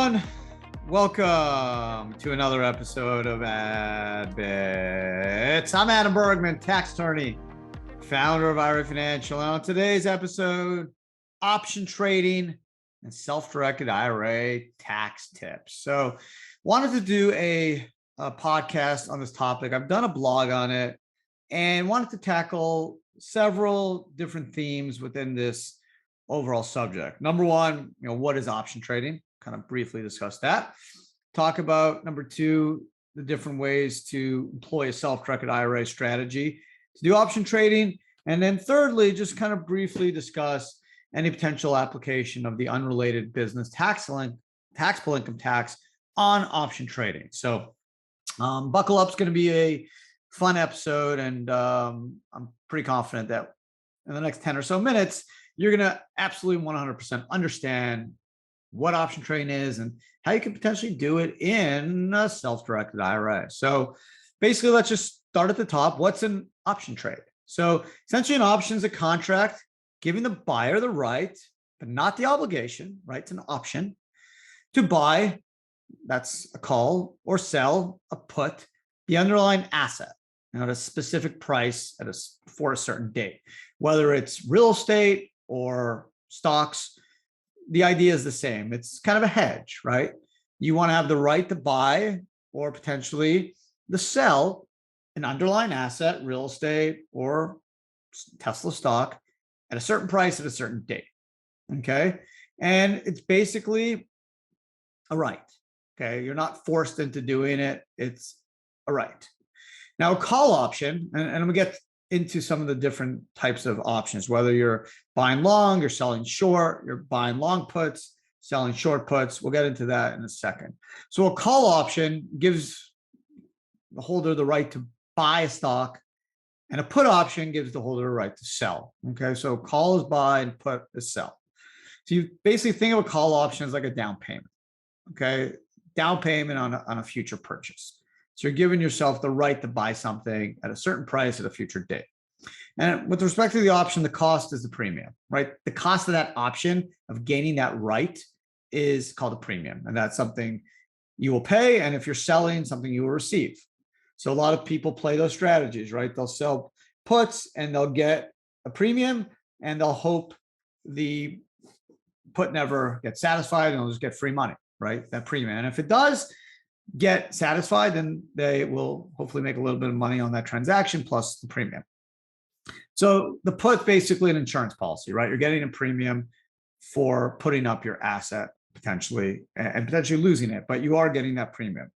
everyone. Welcome to another episode of AdBits. I'm Adam Bergman, tax attorney, founder of IRA Financial. And on today's episode, option trading and self-directed IRA tax tips. So wanted to do a podcast on this topic. I've done a blog on it and wanted to tackle several different themes within this overall subject. Number one, what is option trading? Kind of briefly discuss that. Talk about number two, the different ways to employ a self-directed IRA strategy to do option trading. And then thirdly, just kind of briefly discuss any potential application of the unrelated business taxable income tax on option trading. So buckle up, it's going to be a fun episode. And I'm pretty confident that in the next 10 or so minutes, you're going to absolutely 100% understand what option trading is and how you can potentially do it in a self-directed IRA. So basically, let's just start at the top. What's an option trade? So essentially, an option is a contract giving the buyer the right, but not the obligation, right? It's an option to buy, that's a call, or sell, a put, the underlying asset at a specific price for a certain date, whether it's real estate or stocks. The idea is the same. It's kind of a hedge, right? You want to have the right to buy or potentially to sell an underlying asset, real estate or Tesla stock at a certain price at a certain date. Okay. And it's basically a right. Okay. You're not forced into doing it. It's a right. Now, a call option, and I'm going to get into some of the different types of options, whether you're buying long, you're selling short, you're buying long puts, selling short puts. We'll get into that in a second. So a call option gives the holder the right to buy a stock, and a put option gives the holder the right to sell. Okay, so call is buy and put is sell. So you basically think of a call option as like a down payment. Okay, down payment on a future purchase. So you're giving yourself the right to buy something at a certain price at a future date. And with respect to the option, the cost is the premium, right? The cost of that option of gaining that right is called a premium. And that's something you will pay. And if you're selling, something you will receive. So a lot of people play those strategies, right? They'll sell puts and they'll get a premium and they'll hope the put never gets satisfied and they'll just get free money, right? That premium. And if it does get satisfied, then they will hopefully make a little bit of money on that transaction plus the premium. So the put basically an insurance policy, right? You're getting a premium for putting up your asset potentially and potentially losing it, but you are getting that premium.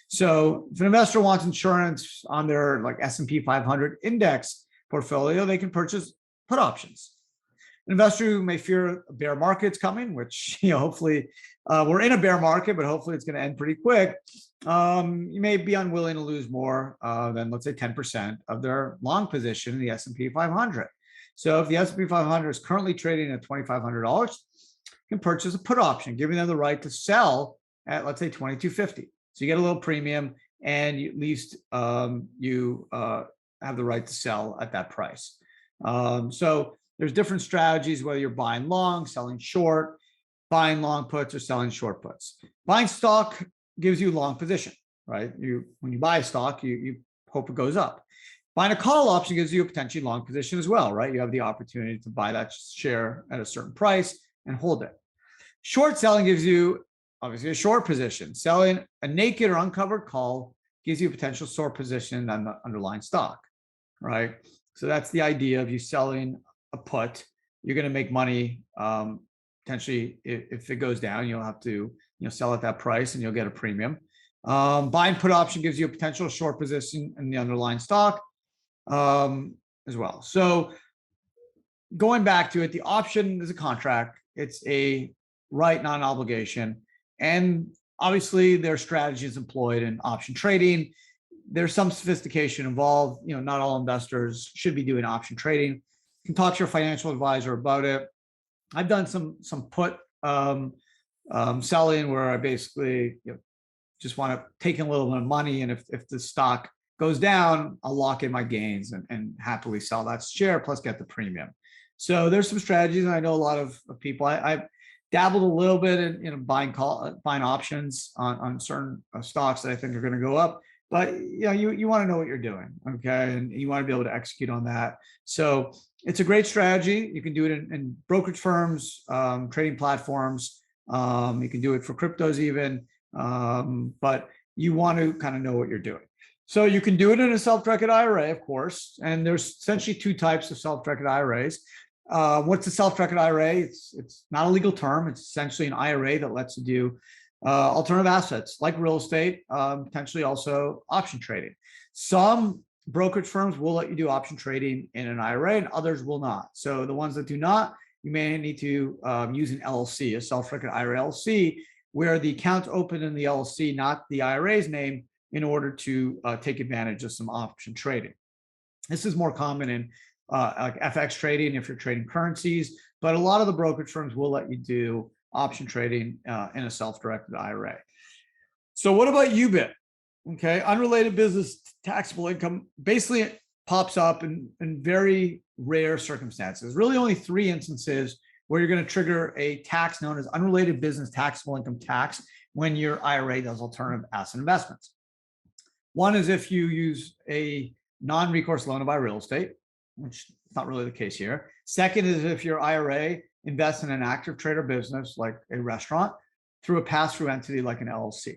So if an investor wants insurance on their like S&P 500 index portfolio, they can purchase put options. An investor who may fear a bear market's coming, which hopefully we're in a bear market, but hopefully it's going to end pretty quick. You may be unwilling to lose more than, let's say, 10% of their long position in the S&P 500. So if the S&P 500 is currently trading at $2,500, you can purchase a put option, giving them the right to sell at, let's say, $2,250. So you get a little premium, and at least you have the right to sell at that price. So there's different strategies, whether you're buying long, selling short, buying long puts or selling short puts. Buying stock gives you long position, right? When you buy a stock, you hope it goes up. Buying a call option gives you a potentially long position as well, right? You have the opportunity to buy that share at a certain price and hold it. Short selling gives you obviously a short position. Selling a naked or uncovered call gives you a potential short position on the underlying stock, right? So that's the idea of you selling a put. You're going to make money potentially if it goes down. You'll have to sell at that price and you'll get a premium. Buying put option gives you a potential short position in the underlying stock as well. So going back to it, the option is a contract. It's a right, not an obligation. And obviously there are strategies employed in option trading. There's some sophistication involved. Not all investors should be doing option trading. You can talk to your financial advisor about it. I've done some put selling where I basically just want to take in a little bit of money, and if the stock goes down, I'll lock in my gains and happily sell that share plus get the premium. So there's some strategies, and I know a lot of people. dabbled a little bit in buying options on certain stocks that I think are going to go up. But you want to know what you're doing, okay, and you want to be able to execute on that. So it's a great strategy. You can do it in brokerage firms, trading platforms. You can do it for cryptos even, but you want to kind of know what you're doing. So you can do it in a self-directed IRA, of course, and there's essentially two types of self-directed IRAs. What's a self-directed IRA? It's not a legal term. It's essentially an IRA that lets you do alternative assets like real estate, potentially also option trading. Some brokerage firms will let you do option trading in an IRA and others will not. So the ones that do not, you may need to use an LLC, a self-directed IRA LLC, where the account's open in the LLC, not the IRA's name, in order to take advantage of some option trading. This is more common in like FX trading if you're trading currencies, but a lot of the brokerage firms will let you do option trading in a self-directed IRA. So what about UBIT? Okay, unrelated business taxable income basically it pops up in very rare circumstances. Really only 3 instances where you're going to trigger a tax known as unrelated business taxable income tax when your IRA does alternative asset investments. One is if you use a non-recourse loan to buy real estate, which is not really the case here. Second is if your IRA invests in an active trader business like a restaurant through a pass-through entity like an LLC.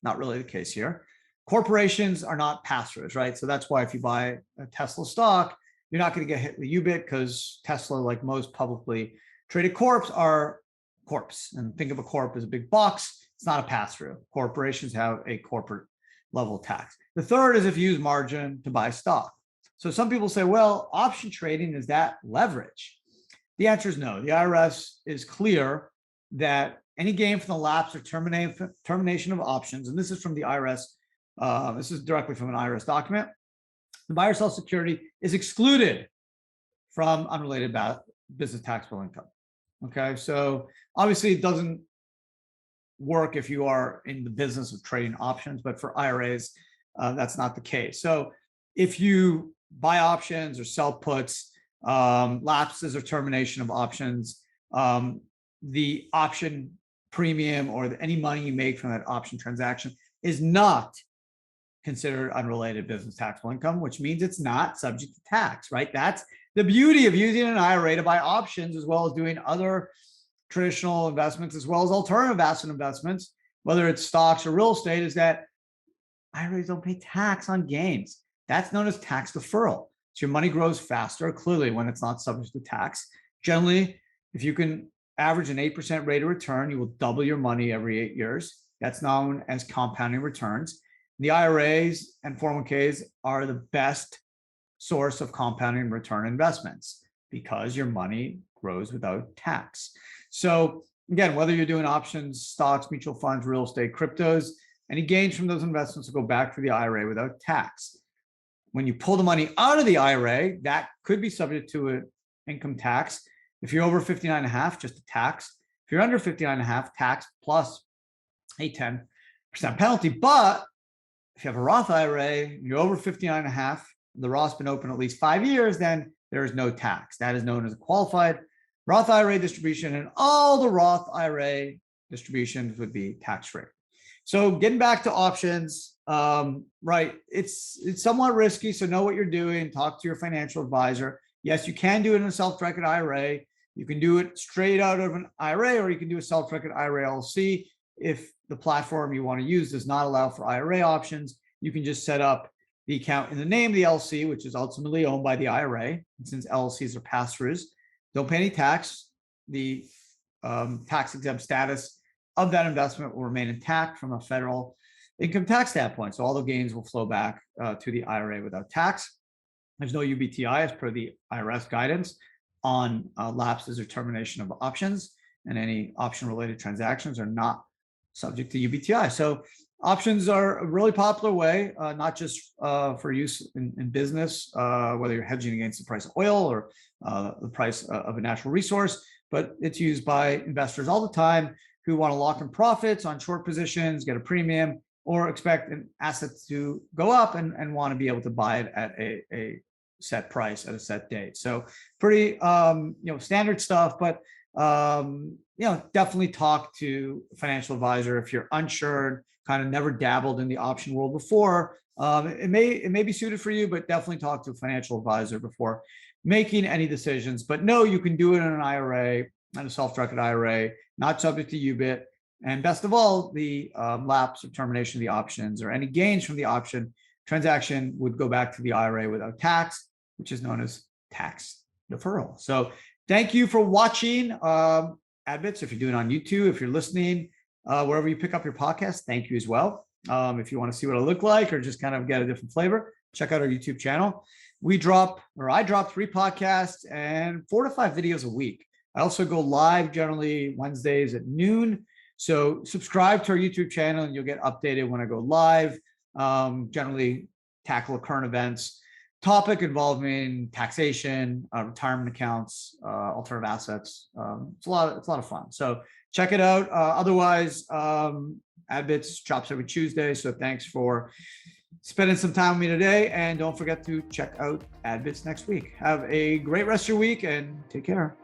Not really the case here. Corporations are not pass-throughs, right? So that's why if you buy a Tesla stock, you're not going to get hit with UBIT because Tesla, like most publicly traded corps, are corps. And think of a corp as a big box. It's not a pass-through. Corporations have a corporate level tax. The third is if you use margin to buy stock. So some people say, well, option trading, is that leverage? The answer is no. The IRS is clear that any gain from the lapse or termination of options, and this is from the IRS, this is directly from an IRS document, the buyer sells security is excluded from unrelated business taxable income. Okay, so obviously it doesn't work if you are in the business of trading options, but for IRAs, that's not the case. So if you buy options or sell puts, lapses or termination of options, the option premium or any money you make from that option transaction is not considered unrelated business taxable income, which means it's not subject to tax, right? That's the beauty of using an IRA to buy options as well as doing other traditional investments as well as alternative asset investments, whether it's stocks or real estate, is that IRAs don't pay tax on gains. That's known as tax deferral. So your money grows faster, clearly, when it's not subject to tax. Generally, if you can average an 8% rate of return, you will double your money every 8 years. That's known as compounding returns. The IRAs and 401ks are the best source of compounding return investments because your money grows without tax. So again, whether you're doing options, stocks, mutual funds, real estate, cryptos, any gains from those investments will go back to the IRA without tax. When you pull the money out of the IRA, that could be subject to an income tax. If you're over 59.5, just a tax. If you're under 59.5, tax plus a 10% penalty. But if you have a Roth IRA, you're over 59.5, the Roth's been open at least 5 years, then there is no tax. That is known as a qualified Roth IRA distribution, and all the Roth IRA distributions would be tax-free. So getting back to options, right, it's somewhat risky, so know what you're doing, talk to your financial advisor. Yes, you can do it in a self-directed IRA. You can do it straight out of an IRA, or you can do a self-directed IRA LLC. If the platform you want to use does not allow for IRA options, you can just set up the account in the name of the LLC, which is ultimately owned by the IRA. And since LLCs are pass-throughs, don't pay any tax. The tax-exempt status of that investment will remain intact from a federal income tax standpoint. So all the gains will flow back to the IRA without tax. There's no UBTI as per the IRS guidance on lapses or termination of options, and any option-related transactions are not subject to UBTI. So options are a really popular way, not just for use in business, whether you're hedging against the price of oil or the price of a natural resource, but it's used by investors all the time who want to lock in profits on short positions, get a premium, or expect an asset to go up and want to be able to buy it at a set price at a set date. So pretty standard stuff, but definitely talk to a financial advisor if you're unsure, kind of never dabbled in the option world before. It may be suited for you, but definitely talk to a financial advisor before making any decisions. But no, you can do it in an IRA and a self-directed IRA, not subject to UBIT. And best of all, the lapse or termination of the options or any gains from the option transaction would go back to the IRA without tax, which is known as tax deferral. So thank you for watching AdBits. If you're doing it on YouTube, if you're listening, wherever you pick up your podcast, thank you as well. If you want to see what I look like or just kind of get a different flavor, check out our YouTube channel. I drop 3 podcasts and 4 to 5 videos a week. I also go live generally Wednesdays at noon. So subscribe to our YouTube channel and you'll get updated when I go live. Generally tackle current events, topic involving taxation, retirement accounts, alternative assets. It's a lot of fun. So check it out. Otherwise, AdBits drops every Tuesday. So thanks for spending some time with me today. And don't forget to check out AdBits next week. Have a great rest of your week and take care.